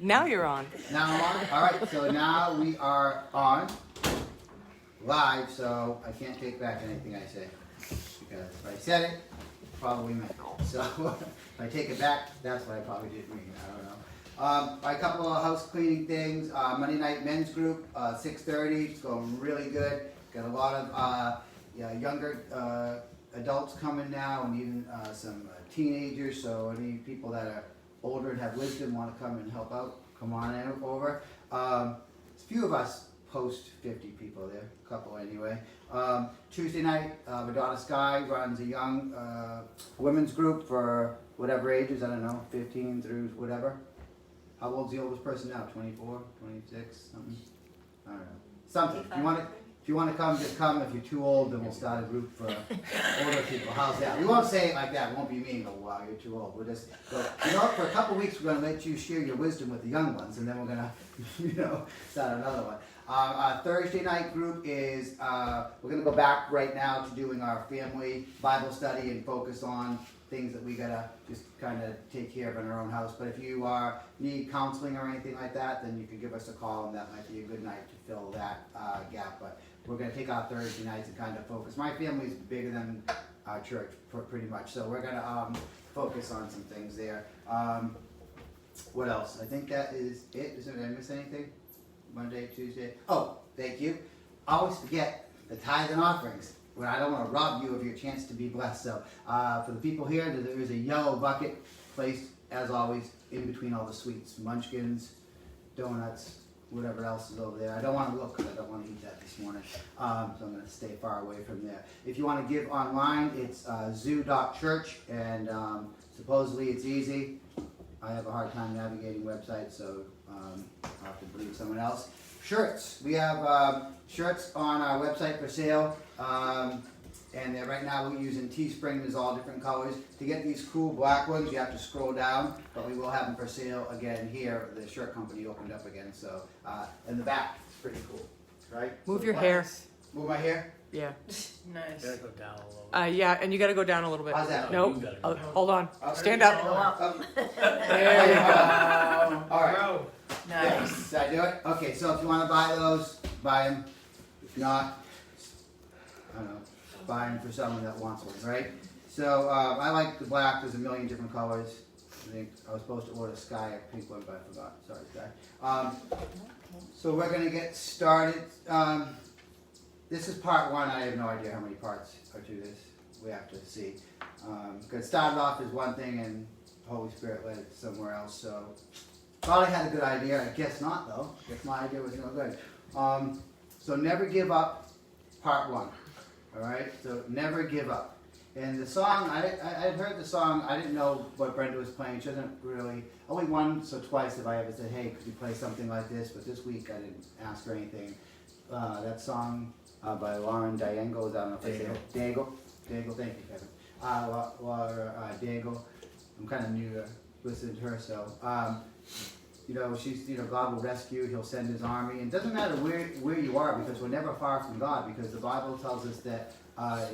Now you're on. Now I'm on? All right, so now we are on live, so I can't take back anything I say. Because if I said it, probably meant it. So if I take it back, that's what I probably didn't mean. I don't know. A couple of house cleaning things. Monday night men's group, 6:30. It's going really good. Got a lot of younger adults coming now, and even some teenagers. So any people that are older and have wisdom want to come and help out, come on over. A few of us post 50 people there, a couple anyway. Tuesday night, Madonna Sky runs a young women's group for whatever ages, I don't know, 15 through whatever. How old's the oldest person now? 24, 26, something? I don't know. Something. If you want to come, just come. If you're too old, then we'll start a group for older people. How's that? We won't say it like that. It won't be mean. Oh, wow, you're too old. We'll just go, for a couple weeks, we're going to let you share your wisdom with the young ones, and then we're going to, start another one. Our Thursday night group is, we're going to go back right now to doing our family Bible study and focus on things that we got to just kind of take care of in our own house. But if you need counseling or anything like that, then you can give us a call, and that might be a good night to fill that gap. But we're going to take our Thursday nights and kind of focus. My family's bigger than our church, pretty much. So we're going to focus on some things there. What else? I think that is it. Did I miss anything? Monday, Tuesday. Oh, thank you. I always forget the tithe and offerings. Well, I don't want to rob you of your chance to be blessed. So for the people here, there is a yellow bucket placed, as always, in between all the sweets. Munchkins, donuts, whatever else is over there. I don't want to look because I don't want to eat that this morning. So I'm going to stay far away from there. If you want to give online, it's zoo.church, and supposedly it's easy. I have a hard time navigating websites, so I'll have to believe someone else. Shirts. We have shirts on our website for sale. And right now we're using Teespring. There's all different colors. To get these cool black ones, you have to scroll down, but we will have them for sale again here. The shirt company opened up again, so in the back, it's pretty cool, right? Move your hair. Move my hair? Yeah. Nice. Gotta go down a little. Yeah, and you got to go down a little bit. How's that? Nope. You gotta go down. Hold on. Stand Go up. up. There you go. All right. Bro. Nice. Did I do it? Okay, so if you want to buy those, buy them. If not, I don't know, buy them for someone that wants one, right? So I like the black. There's a million different colors. I think I was supposed to order Sky a pink one, but I forgot. Sorry, Sky. So we're going to get started. This is part one. I have no idea how many parts are to this. We have to see. Because it started off as one thing and the Holy Spirit led it somewhere else. So thought I had a good idea. I guess not, though. I guess my idea was no good. So never give up, part one. All right? So never give up. And the song, I had heard the song. I didn't know what Brenda was playing. She doesn't really, only once or twice have I ever said, hey, could you play something like this? But this week I didn't ask her anything. That song by Lauren Daigle, I don't know if I say it. Daigle, thank you, Kevin. Laura Daigle. I'm kind of new to listening to her, so she's, God will rescue. He'll send His army, and it doesn't matter where you are, because we're never far from God. Because the Bible tells us that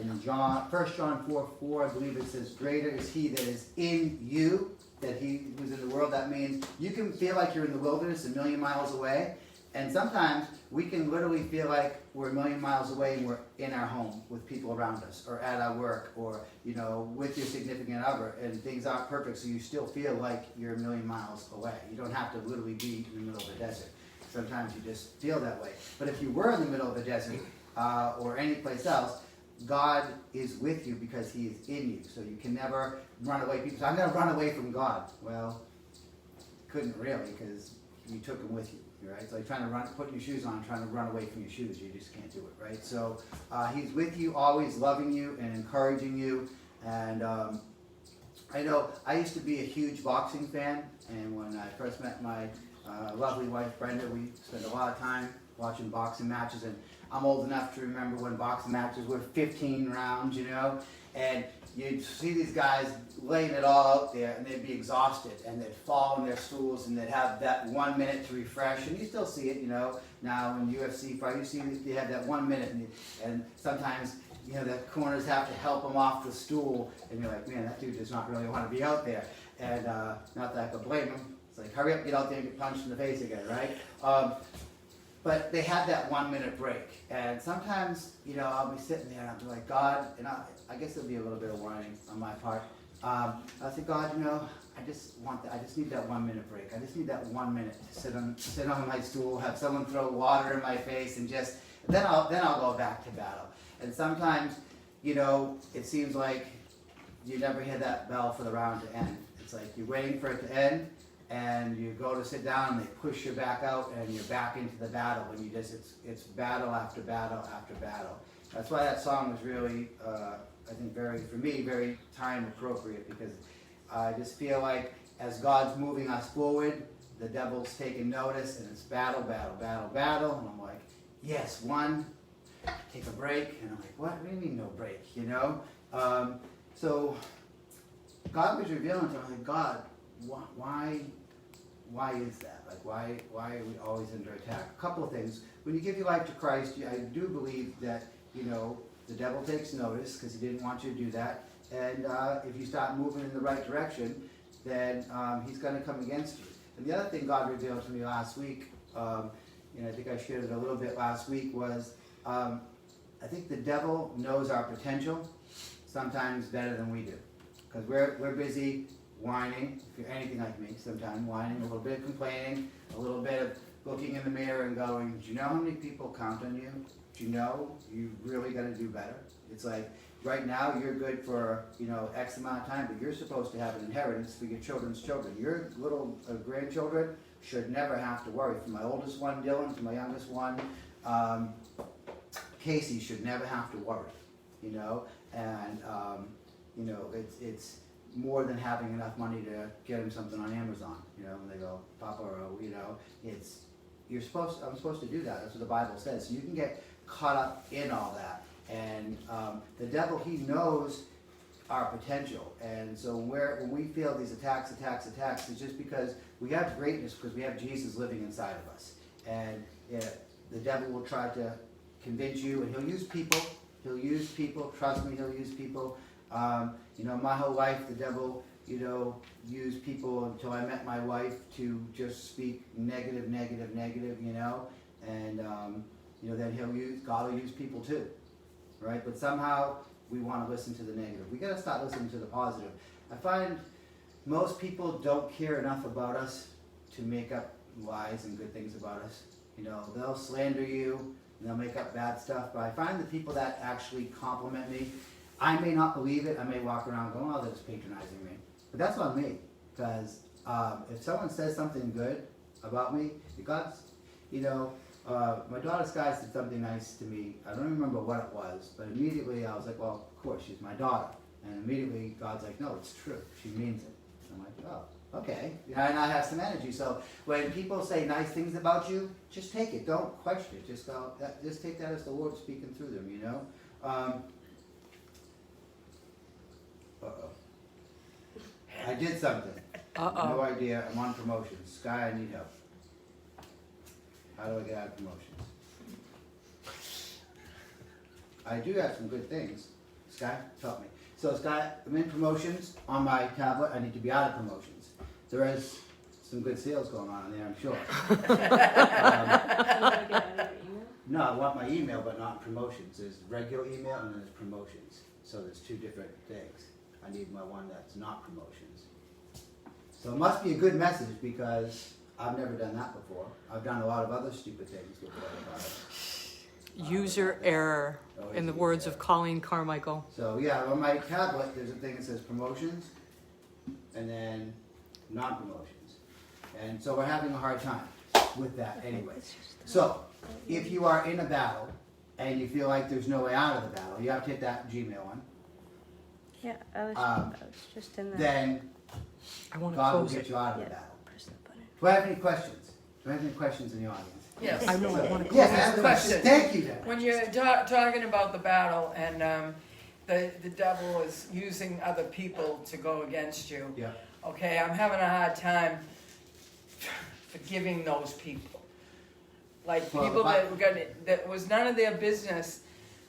in 1 John 4:4, I believe it says, "Greater is He that is in you that He who's in the world." That means you can feel like you're in the wilderness a million miles away. And sometimes we can literally feel like we're a million miles away and we're in our home with people around us, or at our work, or with your significant other, and things aren't perfect, so you still feel like you're a million miles away. You don't have to literally be in the middle of the desert. Sometimes you just feel that way. But if you were in the middle of the desert or any place else, God is with you because He is in you. So you can never run away. People say, I'm going to run away from God. Well, couldn't really, because you took Him with you. Right? It's like putting your shoes on, trying to run away from your shoes. You just can't do it, right? So He's with you, always loving you and encouraging you. And I know I used to be a huge boxing fan, and when I first met my lovely wife Brenda, we spent a lot of time watching boxing matches. And I'm old enough to remember when boxing matches were 15 rounds, and you'd see these guys laying it all out there, and they'd be exhausted, and they'd fall on their stools, and they'd have that 1 minute to refresh. And you still see it, now in UFC fight, you see they have that 1 minute, and sometimes the corners have to help them off the stool, and you're like, man, that dude does not really want to be out there. And not that I could blame him. It's like, hurry up, get out there and get punched in the face again, right? But they had that 1 minute break. And sometimes, I'll be sitting there and I'll be like, God, and I guess there'll be a little bit of whining on my part. I'll say, God, I just need that 1 minute break. I just need that 1 minute to sit on my stool, have someone throw water in my face, and then I'll go back to battle. And sometimes, it seems like you never hear that bell for the round to end. It's like you're waiting for it to end, and you go to sit down, and they push you back out, and you're back into the battle, and it's battle after battle after battle. That's why that song was really, I think, for me, very time appropriate, because I just feel like as God's moving us forward, the devil's taking notice, and it's battle, battle, battle, battle, and I'm like, yes, one, take a break, and I'm like, what do you mean no break, So God was revealing to me, like, God, why is that? Like, why are we always under attack? A couple of things. When you give your life to Christ, I do believe that, the devil takes notice, because he didn't want you to do that. And if you start moving in the right direction, then he's going to come against you. And the other thing God revealed to me last week, and I think I shared it a little bit last week, was I think the devil knows our potential sometimes better than we do. Because we're busy whining, if you're anything like me, sometimes whining, a little bit of complaining, a little bit of looking in the mirror and going, do you know how many people count on you? Do you know you really got to do better? It's like, right now you're good for, X amount of time, but you're supposed to have an inheritance for your children's children. Your little grandchildren should never have to worry. From my oldest one, Dylan, to my youngest one, Casey, should never have to worry, and, it's more than having enough money to get him something on Amazon, when they go, Papa, I'm supposed to do that. That's what the Bible says. So you can get caught up in all that. And the devil, he knows our potential. And so when we feel these attacks, it's just because we have greatness, because we have Jesus living inside of us. And the devil will try to convince you, and he'll use people. Trust me, he'll use people. My whole life, the devil, used people until I met my wife to just speak negative, and, then God will use people too, right? But somehow we want to listen to the negative. We got to start listening to the positive. I find most people don't care enough about us to make up lies and good things about us. They'll slander you, and they'll make up bad stuff, but I find the people that actually compliment me, I may not believe it. I may walk around going, oh, they're just patronizing me. But that's on me, because if someone says something good about me, God's, my daughter Sky said something nice to me. I don't remember what it was, but immediately I was like, well, of course, she's my daughter. And immediately God's like, no, it's true. She means it. I'm like, oh, okay. And I have some energy. So when people say nice things about you, just take it. Don't question it. Just take that as the Lord speaking through them, I did something. No idea. I'm on promotions. Sky, I need help. How do I get out of promotions? I do have some good things. Sky, help me. So Sky, I'm in promotions on my tablet. I need to be out of promotions. There is some good sales going on there, I'm sure. No, I want my email, but not promotions. There's regular email and then there's promotions. So there's two different things. I need my one that's not promotions. So it must be a good message, because I've never done that before. I've done a lot of other stupid things with it. User error, in the words of Colleen Carmichael. So yeah, on my tablet, there's a thing that says promotions, and then non-promotions. And so we're having a hard time with that anyway. So, if you are in a battle, and you feel like there's no way out of the battle, you have to hit that Gmail one. Yeah, I was just in that. Then I want to God will close get it. you out of the Yeah, battle. press the button. Do I have any questions? Do I have any questions in the audience? Yes. I know, I want to Yes, close I have it. a question. Thank you, Deb. When you're talking about the battle and the devil is using other people to go against you, Yeah. okay, I'm having a hard time forgiving those people. Like Well, people but- that was none of their business,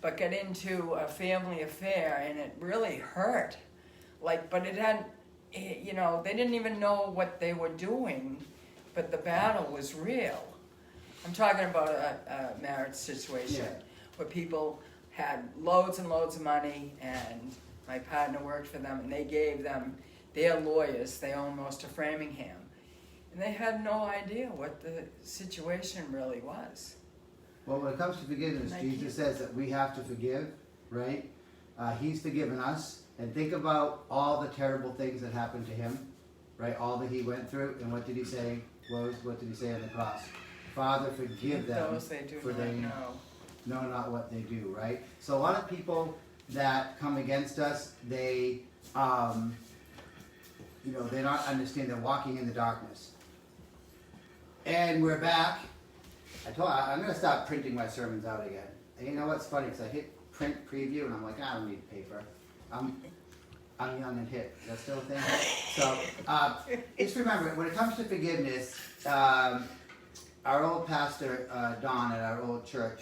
but got into a family affair, and it really hurt. Like, but it had you know, they didn't even know what they were doing, but the battle was real. I'm talking about a marriage situation Yeah. where people had loads and loads of money, and my partner worked for them, and they gave them their lawyers. They own most of Framingham, and they had no idea what the situation really was. Well, when it comes to forgiveness, Thank Jesus you. says that we have to forgive, right? He's forgiven us, and think about all the terrible things that happened to him, right? All that he went through, and what did he say? What did he say on the cross? Father, forgive them, Those they do for not they know. know not what they do, right? So a lot of people that come against us, they, you know, they don't understand. They're walking in the darkness. And we're back. I'm going to stop printing my sermons out again. And you know what's funny? Because I hit print preview, and I'm like, I don't need paper. I'm young and hip. Is that still a thing? So just remember, when it comes to forgiveness, our old pastor, Don, at our old church,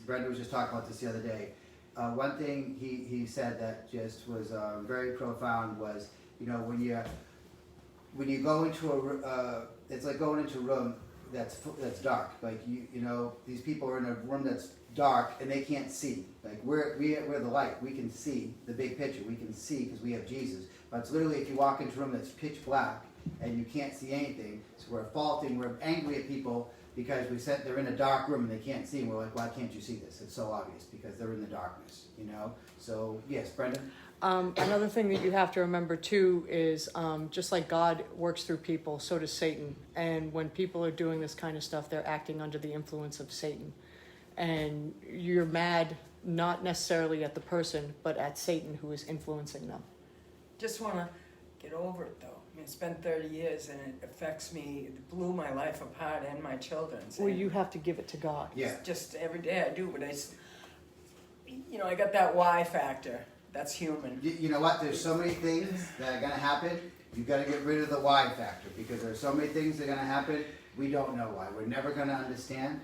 Brenda was just talking about this the other day. One thing he said that just was very profound was, you know, when you go into it's like going into a room that's dark. Like you know, these people are in a room that's dark and they can't see. Like we're the light. We can see the big picture. We can see because we have Jesus. But it's literally if you walk into a room that's pitch black and you can't see anything, so we're faulting, we're angry at people because they're in a dark room and they can't see. And we're like, why can't you see this? It's so obvious because they're in the darkness. You know. So yes, Brendan. Another thing that you have to remember too is just like God works through people, so does Satan. And when people are doing this kind of stuff, they're acting under the influence of Satan. And you're mad not necessarily at the person, but at Satan who is influencing them. Just want to get over it, though. I mean, it's been 30 years, and it affects me. It blew my life apart and my children's. Well, And you have to give it to God. Yeah. just every day I do, but I got that why factor. That's human. You know what? There's so many things that are going to happen. You've got to get rid of the why factor because there's so many things that are going to happen. We don't know why. We're never going to understand.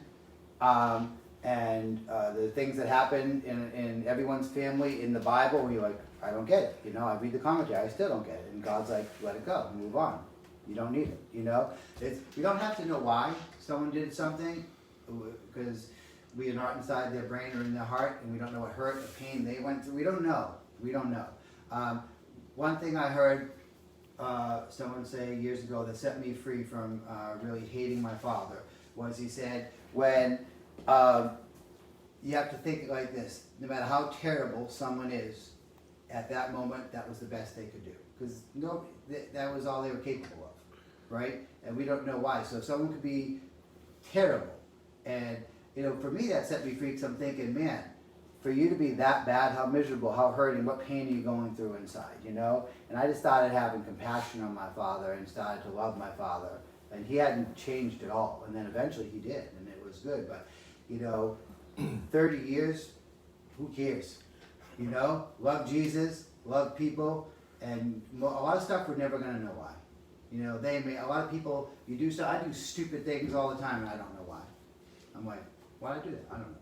And the things that happen in everyone's family in the Bible, we're like, I don't get it. You know, I read the commentary, I still don't get it. And God's like, let it go, move on. You don't need it. You know, we don't have to know why someone did something because we are not inside their brain or in their heart, and we don't know what hurt or pain they went through. We don't know. We don't know. One thing I heard someone say years ago that set me free from really hating my father was he said, when you have to think like this, no matter how terrible someone is, at that moment, that was the best they could do. Because that was all they were capable of, right? And we don't know why. So someone could be terrible. And, you know, for me, that set me free because I'm thinking, man, for you to be that bad, how miserable, how hurting, what pain are you going through inside, you know? And I just started having compassion on my father and started to love my father. And he hadn't changed at all. And then eventually he did, and it was good. But, you know, 30 years, who cares? You know, love Jesus, love people, and a lot of stuff we're never going to know why. You know, a lot of people, I do stupid things all the time and I don't know why. I'm like, why did I do that? I don't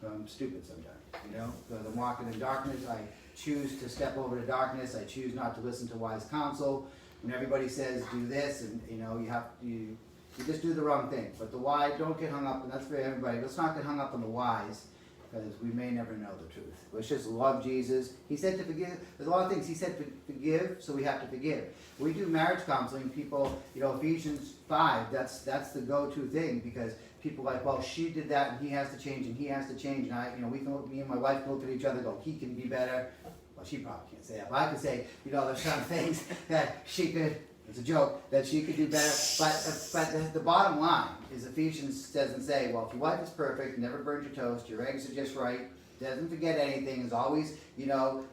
know. I'm stupid sometimes, you know? Because I'm walking in darkness, I choose to step over to darkness, I choose not to listen to wise counsel. When everybody says do this, and you know, you just do the wrong thing. But the why, don't get hung up, and that's for everybody. Let's not get hung up on the whys, because we may never know the truth. Let's just love Jesus. He said to forgive. There's a lot of things. He said to forgive, so we have to forgive. We do marriage counseling. People, you know, Ephesians 5. That's the go-to thing because people are like, well, she did that, and he has to change, and he has to change. And me and my wife can look at each other, and go, he can be better. Well, she probably can't say that, but I can say, you know, there's some things that she could. It's a joke that she could do better, but the bottom line is Ephesians doesn't say, well, if your wife is perfect, never burns your toast, your eggs are just right, doesn't forget anything, is always, you know,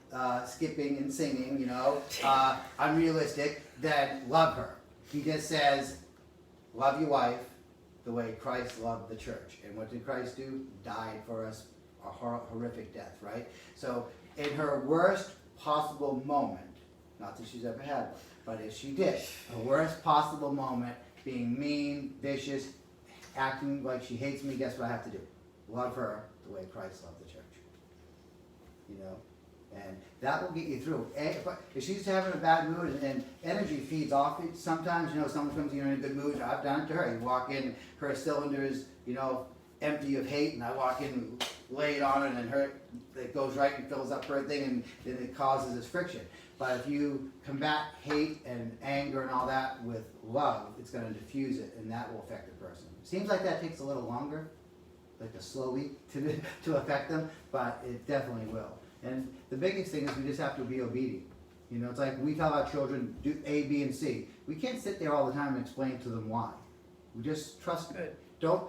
skipping and singing, you know, unrealistic, then love her. He just says, love your wife the way Christ loved the church. And what did Christ do? Died for us a horrific death, right? So in her worst possible moment, not that she's ever had one, but if she did, the worst possible moment, being mean, vicious, acting like she hates me, guess what I have to do? Love her the way Christ loved the church. You know? And that will get you through. If she's having a bad mood and energy feeds off it, sometimes, someone comes in a good mood, I've done it to her. You walk in, her cylinder is, empty of hate, and I walk in and lay it on it, and it goes right and fills up her thing, and then it causes this friction. But if you combat hate and anger and all that with love, it's going to diffuse it, and that will affect the person. Seems like that takes a little longer, like a slow week to affect them, but it definitely will. And the biggest thing is we just have to be obedient. It's like we tell our children, do A, B, and C. We can't sit there all the time and explain to them why. We just trust them. Don't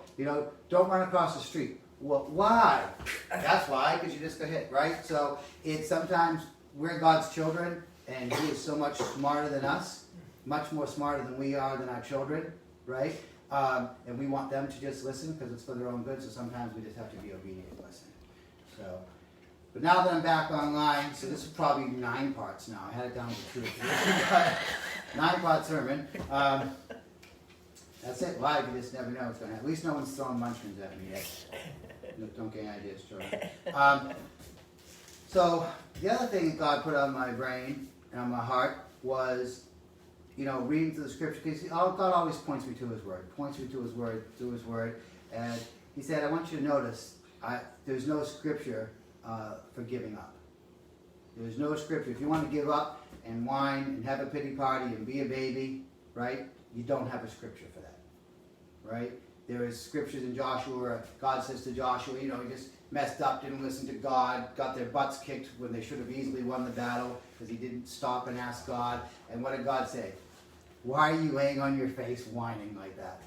run across the street. Well, why? That's why, because you just got hit, right? So it's sometimes we're God's children, and He is so much smarter than us, much more smarter than we are than our children, right? And we want them to just listen because it's for their own good. So sometimes we just have to be obedient and listen. So. But now that I'm back online, so this is probably 9 parts now. I had it down to 2 or 3. 9-part sermon. That's it. Live, you just never know what's going to happen. At least no one's throwing munchkins at me yet. Don't get any ideas, Jordan. So the other thing that God put on my brain and on my heart was, reading through the scripture. Because God always points me to His Word. Points me to His Word, through His Word. And He said, I want you to notice, there's no scripture for giving up. There's no scripture. If you want to give up and whine and have a pity party and be a baby, right? You don't have a scripture for that, right? There is scriptures in Joshua where God says to Joshua, he just messed up, didn't listen to God, got their butts kicked when they should have easily won the battle because he didn't stop and ask God. And what did God say? Why are you laying on your face whining like that?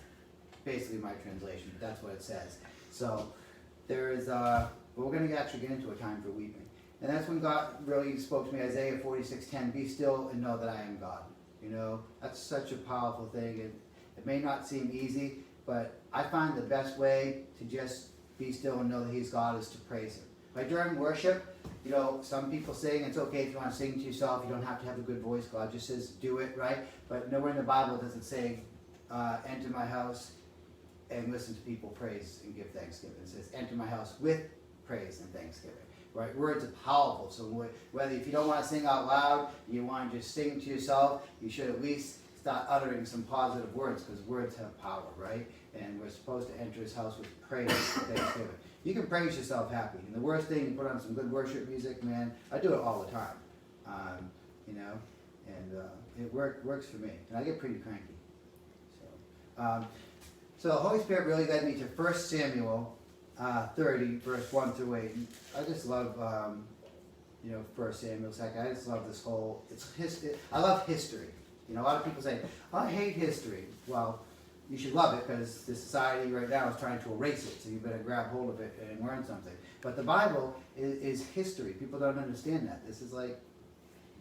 Basically my translation, but that's what it says. So there is we're going to actually get into a time for weeping. And that's when God really spoke to me, Isaiah 46:10, be still and know that I am God. That's such a powerful thing. It may not seem easy, but I find the best way to just be still and know that He's God is to praise Him. Like during worship, some people sing, it's okay if you want to sing to yourself, you don't have to have a good voice, God just says do it, right? But nowhere in the Bible does it say, enter my house and listen to people praise and give thanksgiving. It says, enter my house with praise and thanksgiving. Right? Words are powerful. So whether if you don't want to sing out loud, you want to just sing to yourself, you should at least start uttering some positive words because words have power, right? And we're supposed to enter His house with praise and thanksgiving. You can praise yourself happy. And the worst thing, you put on some good worship music, man. I do it all the time. And it works for me. And I get pretty cranky. So the Holy Spirit really led me to 1 Samuel 30, verse 1 through 8. And I just love, 1 Samuel. I just love this whole, I love history. A lot of people say, I hate history. Well, you should love it because the society right now is trying to erase it. So you better grab hold of it and learn something. But the Bible is history. People don't understand that. This is like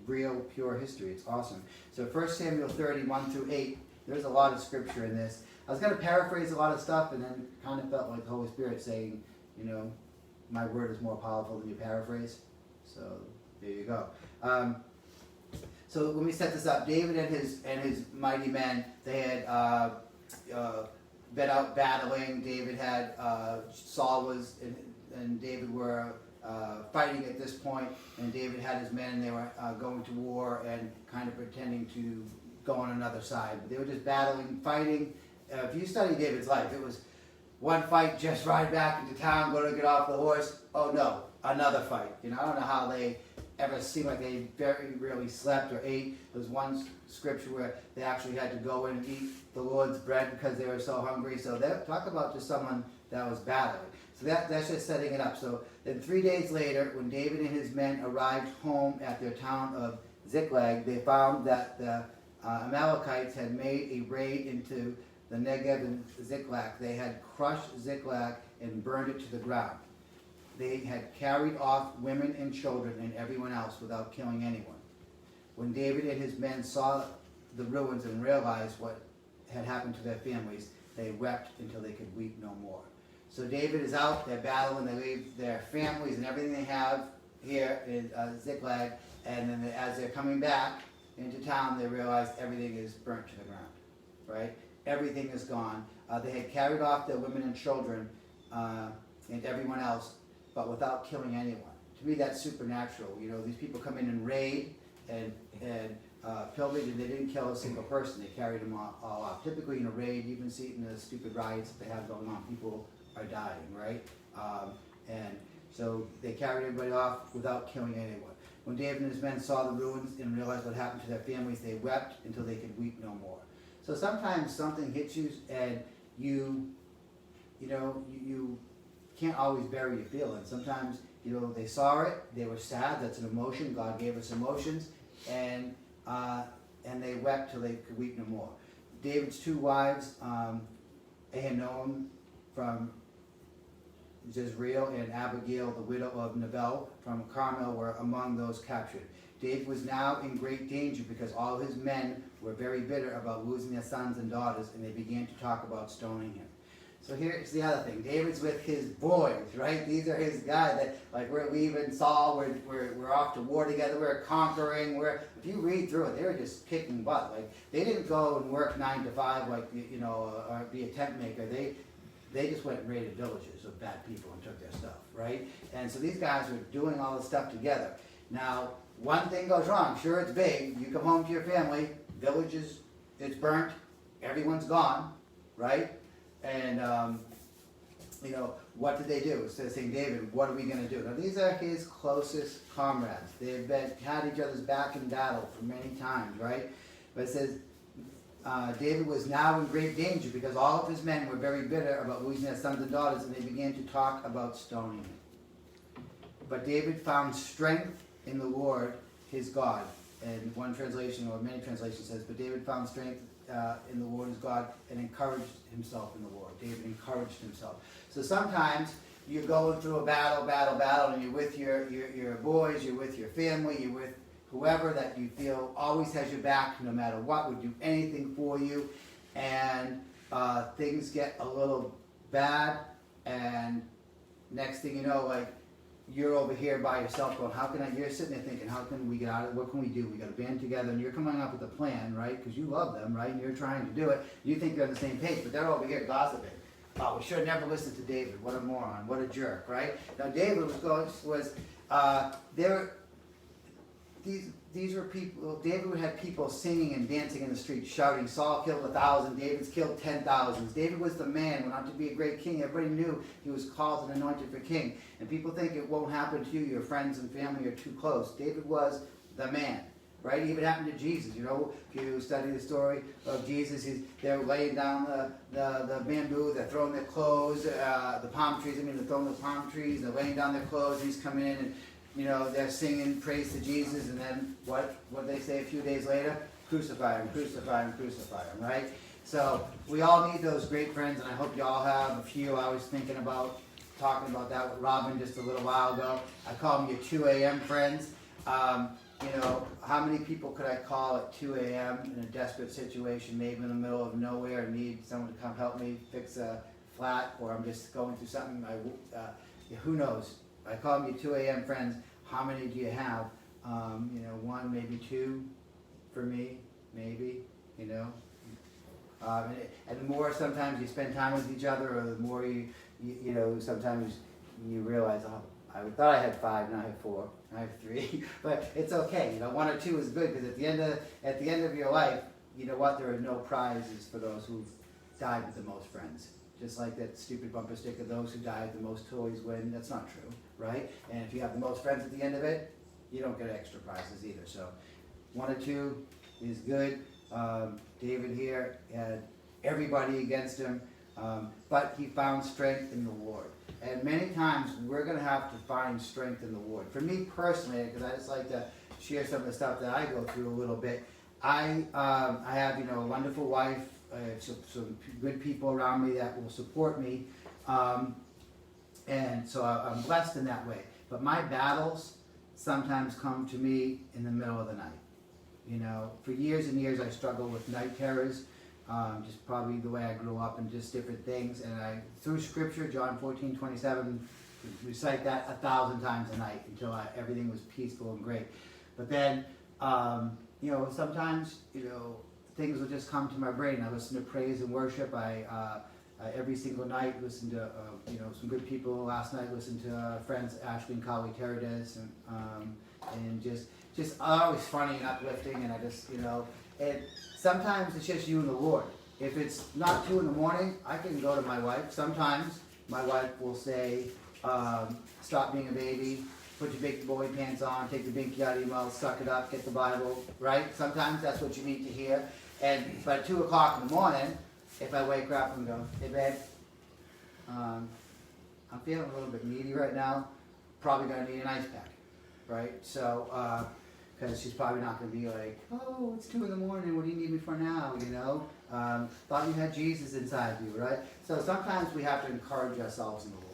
real, pure history. It's awesome. So 1 Samuel 30, 1 through 8, there's a lot of scripture in this. I was going to paraphrase a lot of stuff and then kind of felt like the Holy Spirit saying, my word is more powerful than your paraphrase. So there you go. So when we set this up, David and his mighty men, they had been out battling. David had Saul was and David were fighting at this point, and David had his men, and they were going to war and kind of pretending to go on another side. But they were just battling, fighting. If you study David's life, it was one fight, just ride back into town, go to get off the horse. Oh no, another fight. I don't know how they ever seemed like they very rarely slept or ate. There was one scripture where they actually had to go in and eat the Lord's bread because they were so hungry. So talk about just someone that was battling. So that's just setting it up. So then 3 days later, when David and his men arrived home at their town of Ziklag, they found that the Amalekites had made a raid into the Negev and Ziklag. They had crushed Ziklag and burned it to the ground. They had carried off women and children and everyone else without killing anyone. When David and his men saw the ruins and realized what had happened to their families, they wept until they could weep no more. So David is out, they're battling, they leave their families and everything they have here in Ziklag, and then as they're coming back into town, they realize everything is burnt to the ground, right? Everything is gone. They had carried off their women and children and everyone else, but without killing anyone. to me, that's supernatural. You know, these people come in and raid and pillage, and they didn't kill a single person. They carried them all off. Typically in a raid, you can see it in the stupid riots that they have going on. People are dying, right? And so they carried everybody off without killing anyone. When David and his men saw the ruins and realized what happened to their families, they wept until they could weep no more. So sometimes something hits you, and you can't always bury your feelings. Sometimes, they saw it, they were sad, that's an emotion, God gave us emotions, and they wept till they could weep no more. David's two wives, Ahinoam from Jezreel and Abigail, the widow of Nabal from Carmel, were among those captured. David was now in great danger because all his men were very bitter about losing their sons and daughters, and they began to talk about stoning him. So here's the other thing. David's with his boys, right? These are his guys that, like, we're leaving Saul, we're off to war together, we're conquering, if you read through it, they were just kicking butt. Like, they didn't go and work 9 to 5 like, or be a tent maker. They just went and raided villages of bad people and took their stuff, right? And so these guys were doing all this stuff together. Now, one thing goes wrong. Sure, it's big. You come home to your family, villages, it's burnt, everyone's gone, right? And, what did they do? Instead of saying, David, what are we going to do? Now, these are his closest comrades. They've had each other's back in battle for many times, right? But it says, David was now in great danger because all of his men were very bitter about losing their sons and daughters, and they began to talk about stoning him. But David found strength in the Lord, his God. And one translation, or many translations, says, but David found strength in the Lord his God and encouraged himself in the Lord. David encouraged himself. So sometimes you're going through a battle, and you're with your boys, you're with your family, you're with whoever that you feel always has your back no matter what, would do anything for you, and things get a little bad, and next thing you know, like, you're over here by yourself going, you're sitting there thinking, how can we get out of it? What can we do? We got to band together, and you're coming up with a plan, right? Because you love them, right? And you're trying to do it. You think you're on the same page, but they're over here gossiping. Oh, we should have never listened to David. What a moron. What a jerk, right? Now, David these were people, David had people singing and dancing in the streets, shouting, Saul killed 1,000, David's killed 10,000. David was the man, went on to be a great king. Everybody knew he was called and anointed for king. And people think it won't happen to you, your friends and family are too close. David was the man, right? It even happened to Jesus. If you study the story of Jesus, they're laying down the bamboo, they're throwing their clothes, the palm trees, they're throwing the palm trees, they're laying down their clothes, he's coming in and they're singing praise to Jesus, and then what they say a few days later? Crucify him, crucify him, crucify him, right? So we all need those great friends, and I hope you all have a few. I was thinking about talking about that with Robin just a little while ago. I call them your 2 a.m. friends. How many people could I call at 2 a.m. in a desperate situation, maybe in the middle of nowhere, and need someone to come help me fix a flat, or I'm just going through something, who knows? I call them your 2 a.m. friends. How many do you have? One, maybe two for me, maybe, And the more sometimes you spend time with each other, or the more you sometimes you realize, oh, I thought I had 5, now I have 4, I have 3. But it's okay. 1 or 2 is good, because at the end of your life, you know what? There are no prizes for those who've died with the most friends. Just like that stupid bumper sticker, those who die with the most toys win. That's not true, right? And if you have the most friends at the end of it, you don't get extra prizes either. So 1 or 2 is good. David here had everybody against him, but he found strength in the Lord. And many times we're going to have to find strength in the Lord. For me personally, because I just like to share some of the stuff that I go through a little bit, I have a wonderful wife. I have some good people around me that will support me, and so I'm blessed in that way. But my battles sometimes come to me in the middle of the night. For years and years I struggled with night terrors, just probably the way I grew up and just different things. And through Scripture, John 14:27, recite that 1,000 times a night until everything was peaceful and great. But then, sometimes, things will just come to my brain. I listen to praise and worship. every single night. Listen to some good people last night. Listened to friends Ashley and Kali Terades, and just always funny and uplifting. And I just and sometimes it's just you and the Lord. If it's not 2 in the morning, I can go to my wife. Sometimes my wife will say, "Stop being a baby. Put your big boy pants on, take the binky out of your mouth, suck it up, get the Bible," right? Sometimes that's what you need to hear. But at 2 o'clock in the morning, if I wake her up and go, "Hey babe, I'm feeling a little bit needy right now, probably gonna need an ice pack," right? So, because she's probably not gonna be like, "Oh, it's 2 in the morning, what do you need me for now?" Thought you had Jesus inside you, right? So sometimes we have to encourage ourselves in the Lord.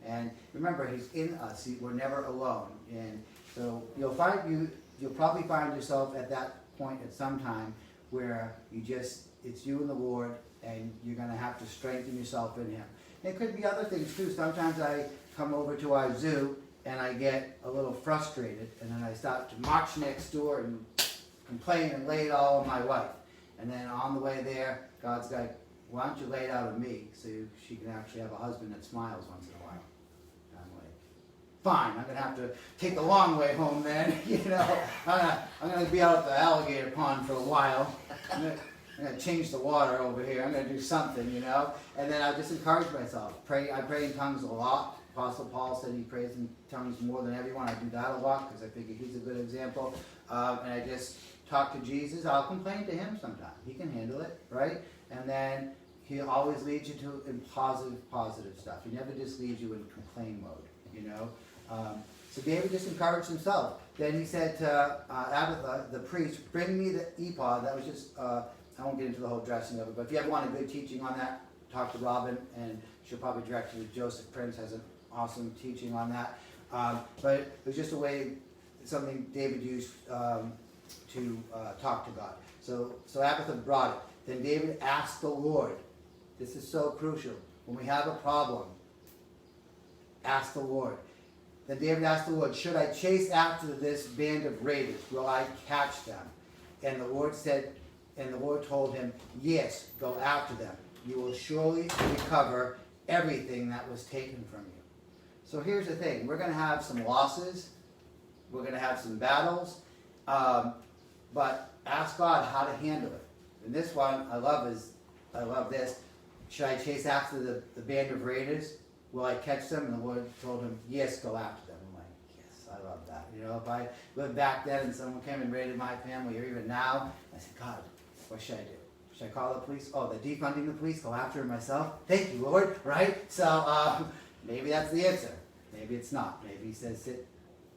And remember, He's in us. We're never alone. And so you'll probably find yourself at that point at some time where it's you and the Lord, and you're going to have to strengthen yourself in Him. And it could be other things too. Sometimes I come over to our zoo and I get a little frustrated, and then I start to march next door and complain and lay it all on my wife. And then on the way there, God's like, "Why don't you lay it out on me so she can actually have a husband that smiles once in a while?" And I'm like, "Fine, I'm gonna have to take the long way home then." I'm gonna be out at the alligator pond for a while. I'm gonna change the water over here. I'm gonna do something, And then I just encourage myself. I pray in tongues a lot. Apostle Paul said he prays in tongues more than everyone. I do that a lot because I figure he's a good example. And I just talk to Jesus. I'll complain to Him sometimes. He can handle it, right? And then He always leads you in positive stuff. He never just leaves you in complain mode, So David just encouraged himself. Then he said to Abiathar, the priest, "Bring me the ephod." That was just, I won't get into the whole dressing of it, but if you ever want a good teaching on that, talk to Robin, and she'll probably direct you to Joseph Prince, has an awesome teaching on that. But it was just something David used to talk to God. So Abiathar brought it. Then David asked the Lord. This is so crucial. When we have a problem, ask the Lord. Then David asked the Lord, "Should I chase after this band of raiders? Will I catch them?" And the Lord told him, "Yes, go after them. You will surely recover everything that was taken from you." So here's the thing. We're going to have some losses. We're going to have some battles. But ask God how to handle it. And this one I love this. "Should I chase after the band of raiders? Will I catch them?" And the Lord told him, "Yes, go after them." I'm like, yes, I love that. If I lived back then and someone came and raided my family, or even now, I said, "God, what should I do? Should I call the police? Oh, the defunding the police, go after him myself? Thank you, Lord," right? So maybe that's the answer. Maybe it's not. Maybe He says, "Sit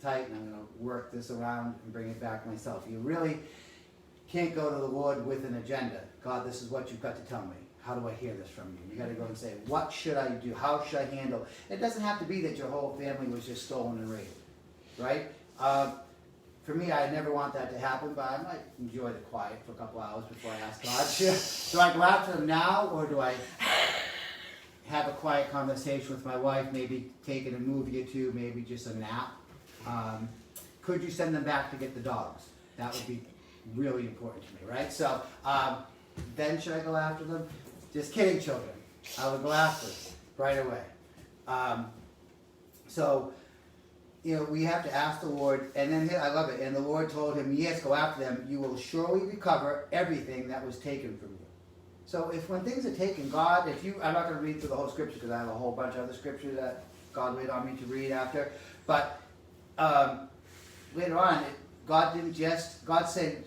tight, and I'm going to work this around and bring it back myself." You really can't go to the Lord with an agenda. "God, this is what you've got to tell me. How do I hear this from you?" You got to go and say, "What should I do? How should I handle?" It doesn't have to be that your whole family was just stolen and raided, right? For me, I never want that to happen, but I might enjoy the quiet for a couple hours before I ask God. Do I go after them now, or do I have a quiet conversation with my wife, maybe taking a movie or two, maybe just a nap? Could you send them back to get the dogs? That would be really important to me, right? So then should I go after them? Just kidding, children. I would go after them right away. We have to ask the Lord, and then I love it. And the Lord told him, "Yes, go after them. You will surely recover everything that was taken from you." So when things are taken, God, I'm not going to read through the whole scripture because I have a whole bunch of other scriptures that God laid on me to read after. But later on, God said,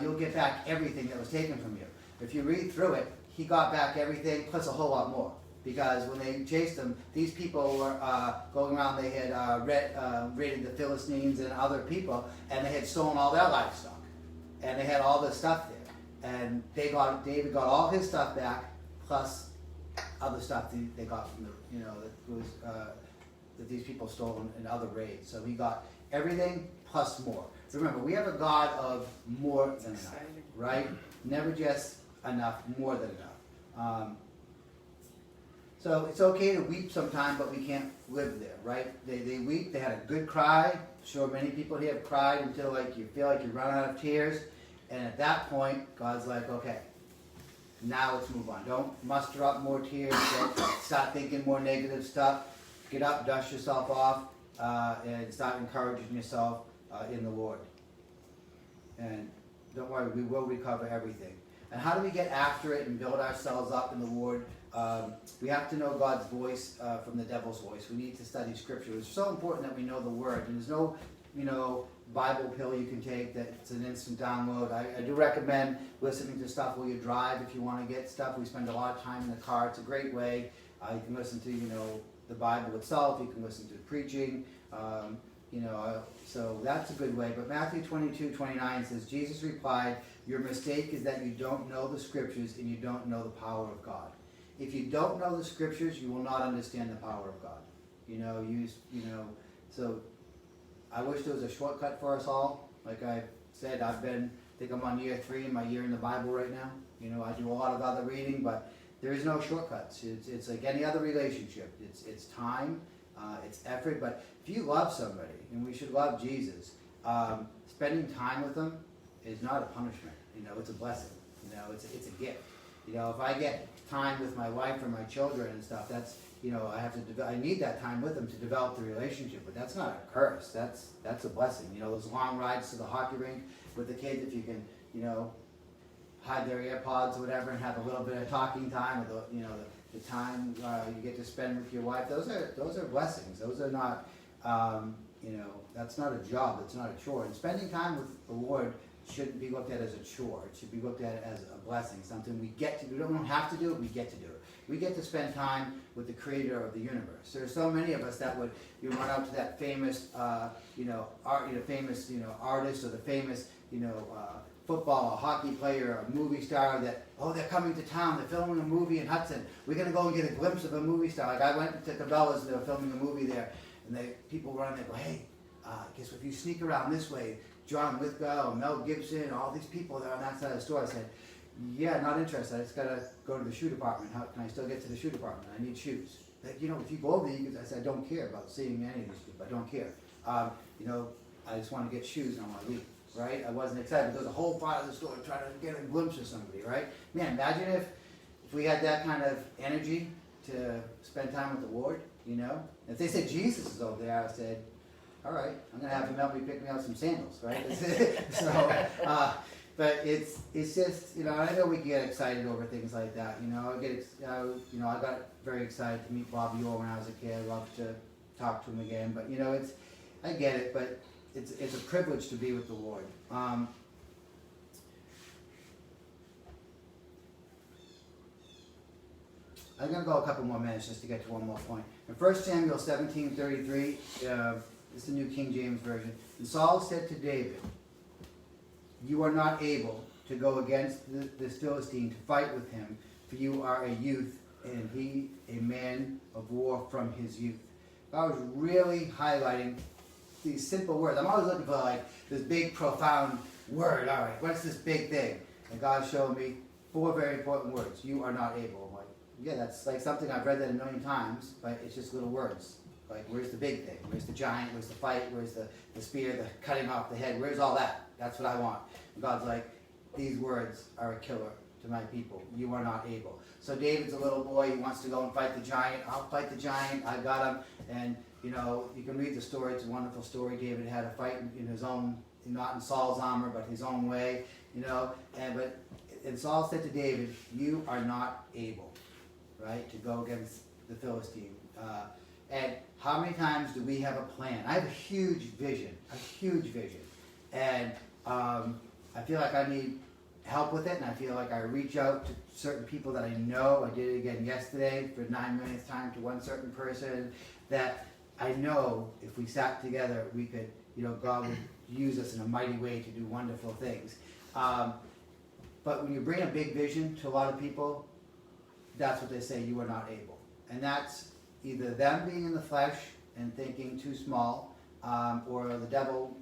"You'll get back everything that was taken from you." If you read through it, He got back everything plus a whole lot more. Because when they chased them, these people were going around, they had raided the Philistines and other people, and they had stolen all their livestock. And they had all this stuff there. And David got all his stuff back, plus other stuff they got from that these people stole in other raids. So he got everything plus more. Remember, we have a God of more than enough, right? Never just enough, more than enough. So it's okay to weep sometime, but we can't live there, right? They weep, they had a good cry. Sure, many people here have cried until you feel like you run out of tears. And at that point, God's like, "Okay, Now let's move on. Don't muster up more tears. Don't start thinking more negative stuff. Get up, dust yourself off, and start encouraging yourself in the Lord. And don't worry, we will recover everything. And how do we get after it and build ourselves up in the Lord? We have to know God's voice from the devil's voice. We need to study Scripture. It's so important that we know the Word. And there's no, Bible pill you can take that's an instant download. I do recommend listening to stuff while you drive if you want to get stuff. We spend a lot of time in the car. It's a great way. You can listen to, the Bible itself. You can listen to preaching. So that's a good way. But Matthew 22:29 says, Jesus replied, your mistake is that you don't know the Scriptures and you don't know the power of God. If you don't know the Scriptures, you will not understand the power of God. So I wish there was a shortcut for us all. Like I said, I think I'm on year 3 in my year in the Bible right now. I do a lot of other reading, but there is no shortcuts. It's like any other relationship. It's time, it's effort. But if you love somebody, and we should love Jesus, spending time with them is not a punishment. It's a blessing. It's a gift. If I get time with my wife or my children and stuff, that's I need that time with them to develop the relationship. But that's not a curse. That's a blessing. Those long rides to the hockey rink with the kids, if you can, hide their AirPods or whatever and have a little bit of talking time, or the time you get to spend with your wife. Those are blessings. Those are not, that's not a job. It's not a chore. And spending time with the Lord shouldn't be looked at as a chore. It should be looked at as a blessing, something we get to do. We don't have to do it, we get to do it. We get to spend time with the creator of the universe. There's so many of us that would run out to that famous famous artist, or the famous football, a hockey player, a movie star that, they're coming to town, they're filming a movie in Hudson. We're gonna go and get a glimpse of a movie star. Like I went to Cabela's and they were filming a movie there, and people run and they go, hey, guess what, if you sneak around this way, John Lithgow, Mel Gibson, all these people that are on that side of the store. I said, yeah, not interested. I just got to go to the shoe department. How can I still get to the shoe department? I need shoes. Like, if you go over there, I said, I don't care about seeing any of these people. I don't care. I just want to get shoes and I want to leave, right? I wasn't excited. There was a whole part of the store trying to get a glimpse of somebody, right? Man, imagine if we had that kind of energy to spend time with the Lord, If they said Jesus is over there, I said, all right, I'm going to have him help me pick me out some sandals, right? But it's just, I know we get excited over things like that. I got very excited to meet Bob Ewell when I was a kid. I love to talk to him again. But, I get it, but it's a privilege to be with the Lord. I'm going to go a couple more minutes just to get to one more point. In 1 Samuel 17:33, this is the New King James Version. And Saul said to David, you are not able to go against this Philistine to fight with him, for you are a youth, and he a man of war from his youth. God was really highlighting these simple words. I'm always looking for this big, profound word. All right, what's this big thing? And God showed me 4 very important words. You are not able. I'm like, yeah, that's like something I've read that a million times, but it's just little words. Like, where's the big thing? Where's the giant? Where's the fight? Where's the spear, the cutting off the head? Where's all that? That's what I want. And God's like, these words are a killer to my people. You are not able. So David's a little boy. He wants to go and fight the giant. I'll fight the giant. I got him. And, you can read the story. It's a wonderful story. David had a fight in his own, not in Saul's armor, but his own way, And Saul said to David, you are not able, right, to go against the Philistine. And how many times do we have a plan? I have a huge vision. And I feel like I need help with it, and I feel like I reach out to certain people that I know. I did it again yesterday for 9 minutes time to one certain person that I know if we sat together, we could, God would use us in a mighty way to do wonderful things. But when you bring a big vision to a lot of people, that's what they say, you are not able. And that's either them being in the flesh and thinking too small, or the devil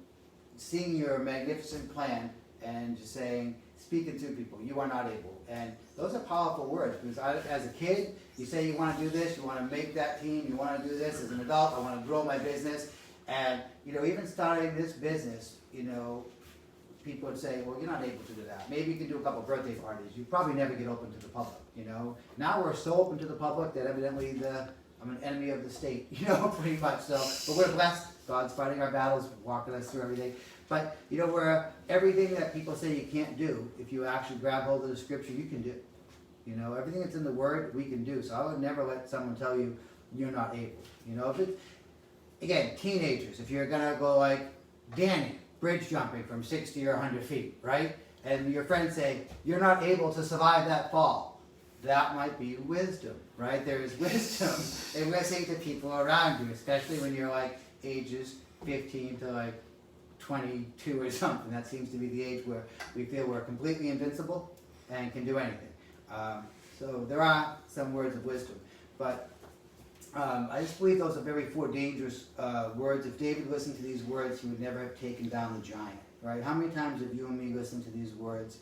seeing your magnificent plan and just speaking to people, you are not able. And those are powerful words, because as a kid, you say you want to do this, you want to make that team, you want to do this. As an adult, I want to grow my business. And, even starting this business, people would say, well, you're not able to do that. Maybe you can do a couple birthday parties. You probably never get open to the public, you know. Now we're so open to the public that evidently I'm an enemy of the state, you know, pretty much. So, but we're blessed. God's fighting our battles, walking us through everything. But, you know, where everything that people say you can't do, if you actually grab hold of the scripture, you can do. You know, everything that's in the Word, we can do. So I would never let someone tell you you're not able. You know, if it's, again, teenagers, if you're going to go like Danny, bridge jumping from 60 or 100 feet, right? And your friends say, you're not able to survive that fall. That might be wisdom, right? There is wisdom in listening to people around you, especially when you're like ages 15 to like 22 or something. That seems to be the age where we feel we're completely invincible and can do anything. So there are some words of wisdom, but I just believe those are very four dangerous words. If David listened to these words, he would never have taken down the giant, right? How many times have you and me listened to these words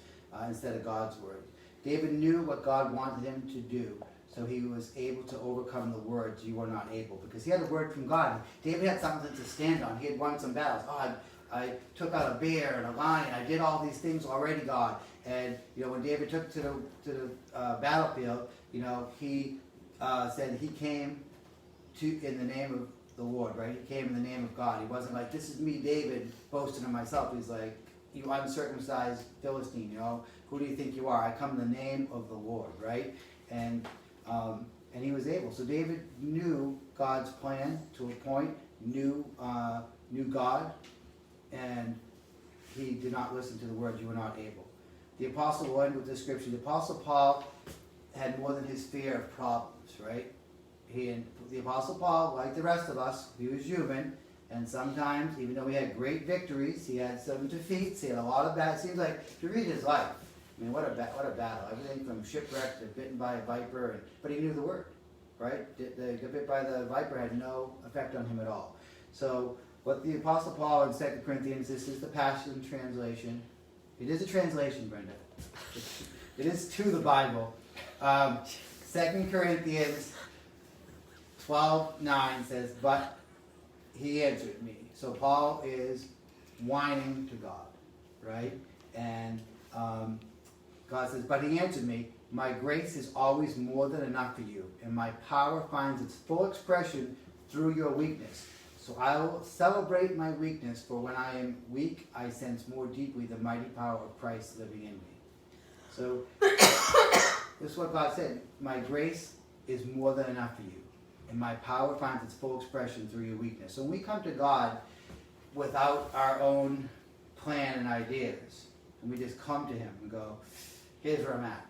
instead of God's word? David knew what God wanted him to do, so he was able to overcome the words, you were not able, because he had a word from God. David had something to stand on. He had won some battles. Oh, I took out a bear and a lion. I did all these things already, God. And, you know, when David took to the battlefield, you know, he said he came in the name of the Lord, right? He came in the name of God. He wasn't like, this is me, David, boasting of myself. He's like, you uncircumcised Philistine, you know, who do you think you are? I come in the name of the Lord, right? And he was able. So David knew God's plan to a point, knew God, and he did not listen to the words, you were not able. The apostle will end with this scripture. The apostle Paul had more than his fair of problems, right? The apostle Paul, like the rest of us, he was human, and sometimes, even though he had great victories, he had some defeats, he had a lot of bad. It seems like, if you read his life, I mean, what a battle. Everything from shipwreck to bitten by a viper, but he knew the word, right? The bit by the viper had no effect on him at all. So, what the apostle Paul in 2 Corinthians, this is the Passion Translation. It is a translation, Brenda. It is to the Bible. 2 Corinthians 12:9 says, but he answered me. So Paul is whining to God, right? And God says, but he answered me, my grace is always more than enough for you, and my power finds its full expression through your weakness. So I will celebrate my weakness, for when I am weak, I sense more deeply the mighty power of Christ living in me. So this is what God said, my grace is more than enough for you, and my power finds its full expression through your weakness. So when we come to God without our own plan and ideas, and we just come to him and go, here's where I'm at,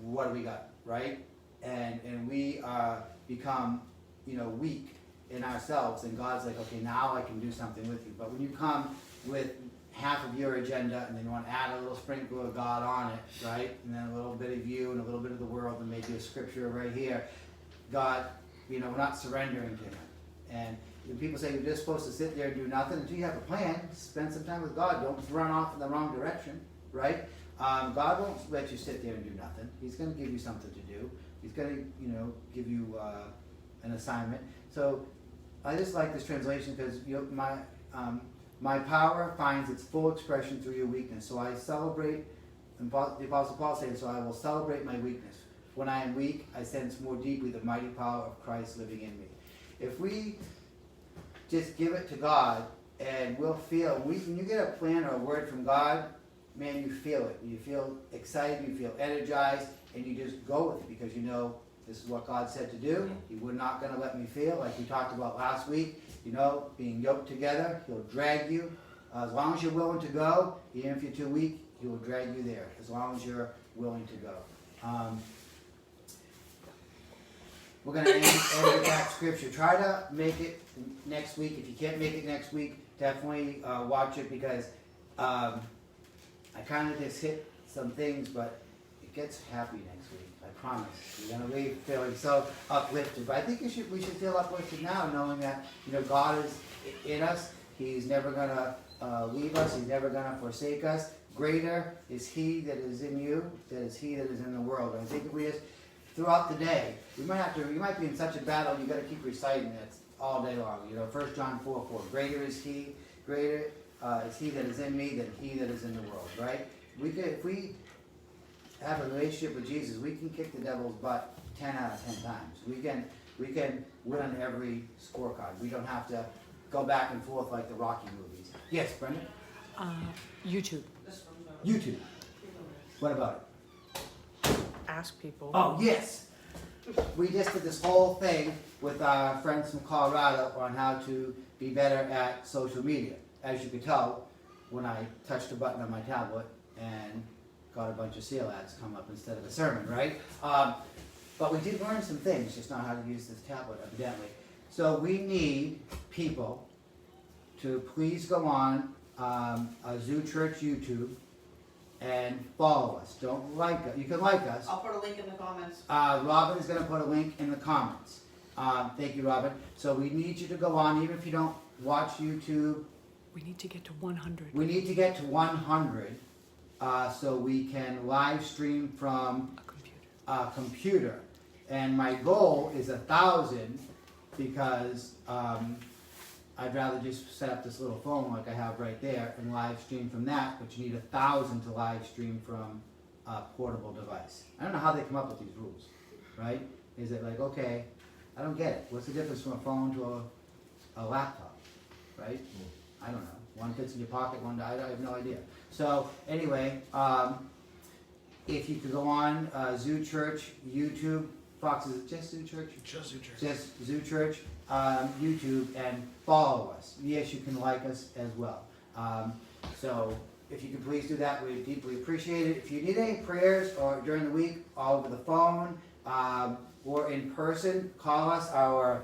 what do we got, right? And we become, you know, weak in ourselves, and God's like, okay, now I can do something with you. But when you come with half of your agenda, and then you want to add a little sprinkle of God on it, right? And then a little bit of you and a little bit of the world, and maybe a scripture right here. God, you know, we're not surrendering to him. And when people say you're just supposed to sit there and do nothing until you have a plan, spend some time with God. Don't run off in the wrong direction, right? God won't let you sit there and do nothing. He's going to give you something to do. He's going to, you know, give you an assignment. So I just like this translation because my power finds its full expression through your weakness. So I celebrate, and the Apostle Paul said, so I will celebrate my weakness. When I am weak, I sense more deeply the mighty power of Christ living in me. If we just give it to God, and we'll feel, when you get a plan or a word from God, man, you feel it. You feel excited, you feel energized, and you just go with it because you know this is what God said to do. He was not going to let me fail, like we talked about last week. You know, being yoked together, he'll drag you. As long as you're willing to go, even if you're too weak, he will drag you there, as long as you're willing to go. We're going to end with that scripture. Try to make it next week. If you can't make it next week, definitely watch it because I kind of just hit some things, but it gets happy next week. I promise. You're going to leave feeling so uplifted. But I think we should feel uplifted now, knowing that, you know, God is in us. He's never going to leave us. He's never going to forsake us. Greater is He that is in you than is He that is in the world. And I think if we just throughout the day, you might be in such a battle, you got to keep reciting it all day long. You know, 1 John 4:4. Greater is He, greater is he that is in me than he that is in the world, right? If we have a relationship with Jesus, we can kick the devil's butt 10 out of 10 times. We can win on every scorecard. We don't have to go back and forth like the Rocky movies. Yes, Brenda? YouTube. YouTube. What about it? Ask people. Oh, yes. We just did this whole thing with our friends from Colorado on how to be better at social media. As you could tell, when I touched a button on my tablet and got a bunch of seal ads come up instead of a sermon, right? But we did learn some things, just not how to use this tablet, evidently. So we need people to please go on a Zoo Church YouTube and follow us. Don't like us. You can like us. I'll put a link in the comments. Robin is going to put a link in the comments. Thank you, Robin. So we need you to go on, even if you don't watch YouTube. We need to get to 100. We need to get to 100 so we can live stream from a computer. And my goal is 1,000 because I'd rather just set up this little phone like I have right there and live stream from that, but you need 1,000 to live stream from a portable device. I don't know how they come up with these rules, right? Is it like, okay, I don't get it. What's the difference from a phone to a laptop, right? I don't know. One fits in your pocket, one, I have no idea. So anyway, if you could go on Zoo Church YouTube, Fox, is it just Zoo Church? Just Zoo Church. Just Zoo Church, YouTube, and follow us. Yes, you can like us as well. So if you could please do that, we'd deeply appreciate it. If you need any prayers or during the week, over the phone or in person, call us. Our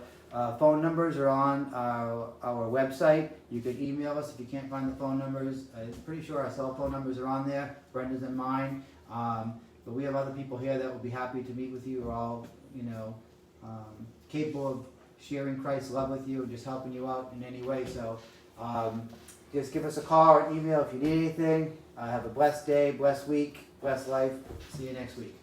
phone numbers are on our website. You could email us if you can't find the phone numbers. I'm pretty sure our cell phone numbers are on there. Brenda's and mine. But we have other people here that will be happy to meet with you. We're all, capable of sharing Christ's love with you and just helping you out in any way. So just give us a call or an email if you need anything. Have a blessed day, blessed week, blessed life. See you next week.